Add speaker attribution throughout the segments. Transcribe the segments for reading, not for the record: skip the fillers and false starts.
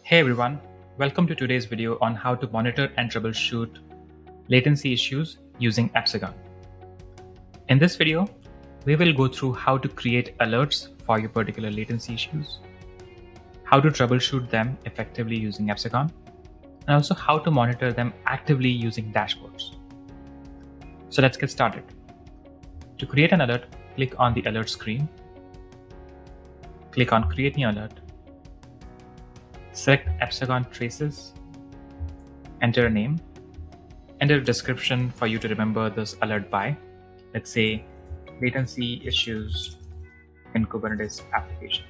Speaker 1: Hey everyone, welcome to today's video on how to monitor and troubleshoot latency issues using Epsagon. In this video, we will go through how to create alerts for your particular latency issues, how to troubleshoot them effectively using Epsagon, and also how to monitor them actively using dashboards. So let's get started. To create an alert, click on the alert screen, click on Create New Alert, select Epsagon Traces, enter a name, enter a description for you to remember this alert by. Let's say latency issues in Kubernetes application.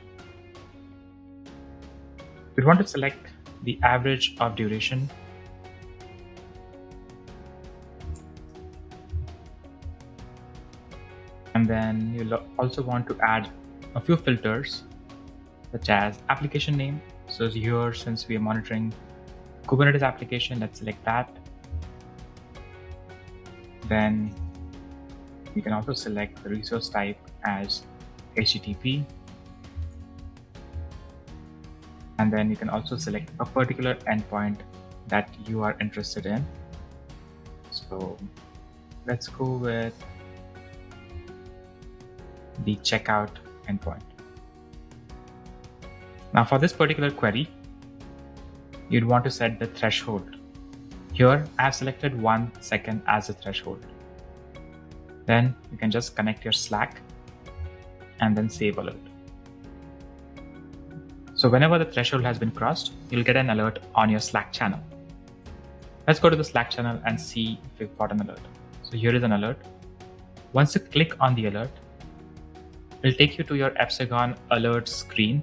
Speaker 1: We want to select the average of duration, and then you'll also want to add a few filters such as application name. So here, since we are monitoring Kubernetes application, let's select that. Then you can also select the resource type as HTTP. And then you can also select a particular endpoint that you are interested in. So let's go with the checkout endpoint. Now for this particular query, you'd want to set the threshold. Here I have selected 1 second as a threshold. Then you can just connect your Slack and then save alert. So whenever the threshold has been crossed, you'll get an alert on your Slack channel. Let's go to the Slack channel and see if we've got an alert. So here is an alert. Once you click on the alert, it'll take you to your Epsagon alert screen.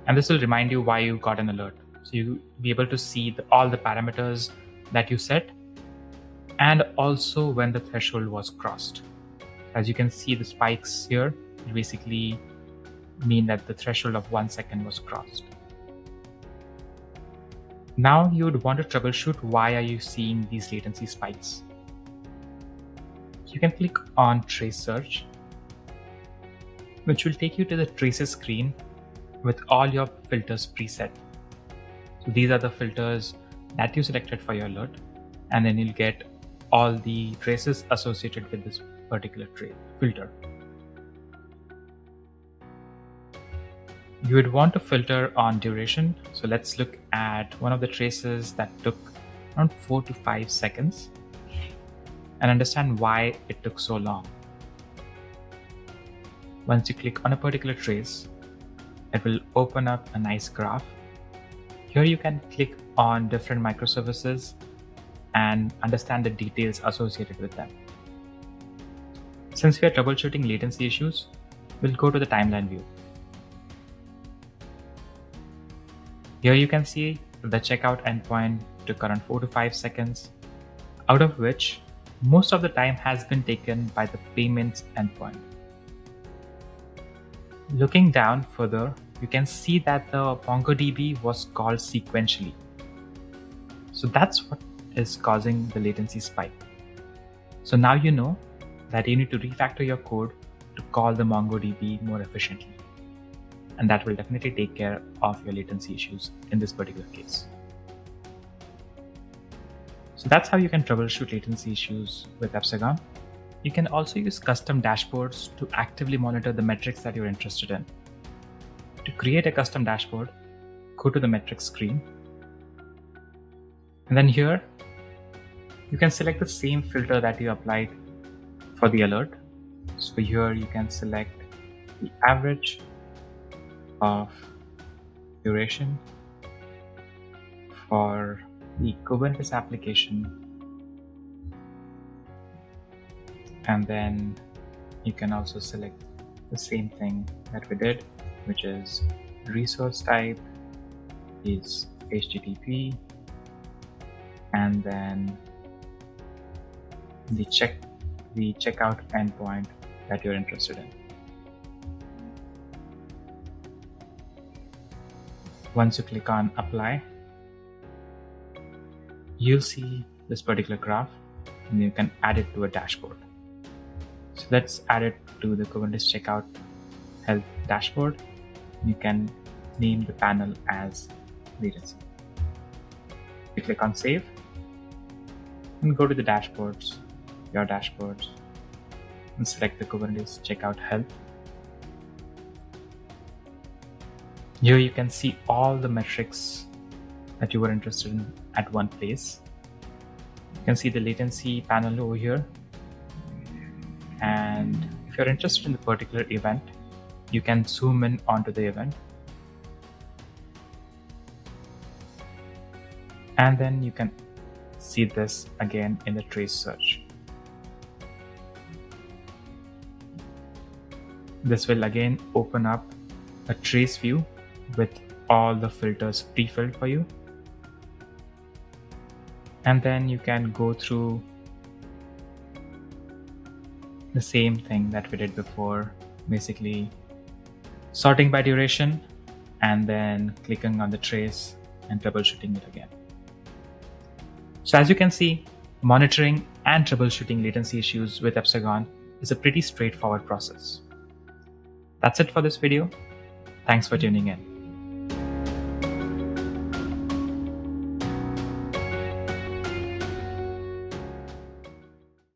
Speaker 1: And this will remind you why you got an alert. So you'll be able to see all the parameters that you set and also when the threshold was crossed. As you can see, the spikes here basically mean that the threshold of 1 second was crossed. Now you would want to troubleshoot why are you seeing these latency spikes. You can click on Trace Search, which will take you to the traces screen with all your filters preset. So these are the filters that you selected for your alert, and then you'll get all the traces associated with this particular filter. You would want to filter on duration. So let's look at one of the traces that took around 4 to 5 seconds and understand why it took so long. Once you click on a particular trace, it will open up a nice graph. Here you can click on different microservices and understand the details associated with them. Since we are troubleshooting latency issues, we'll go to the timeline view. Here you can see the checkout endpoint took around 4 to 5 seconds, out of which most of the time has been taken by the payments endpoint. Looking down further, you can see that the MongoDB was called sequentially. So that's what is causing the latency spike. So now you know that you need to refactor your code to call the MongoDB more efficiently. And that will definitely take care of your latency issues in this particular case. So that's how you can troubleshoot latency issues with Epsagon. You can also use custom dashboards to actively monitor the metrics that you're interested in. To create a custom dashboard, go to the metrics screen. And then here, you can select the same filter that you applied for the alert. So here you can select the average of duration for the Kubernetes application. And then you can also select the same thing that we did, which is resource type is HTTP, and then the checkout endpoint that you're interested in. Once you click on apply, you'll see this particular graph and you can add it to a dashboard. So let's add it to the Kubernetes checkout health dashboard. You can name the panel as latency. You click on save and go to the dashboards, your dashboards, and select the Kubernetes checkout health. Here you can see all the metrics that you were interested in at one place. You can see the latency panel over here. And if you're interested in the particular event, you can zoom in onto the event. And then you can see this again in the trace search. This will again open up a trace view with all the filters pre-filled for you. And then you can go through the same thing that we did before, basically sorting by duration and then clicking on the trace and troubleshooting it again. So as you can see, monitoring and troubleshooting latency issues with Epsagon is a pretty straightforward process. That's it for this video. Thanks for tuning in.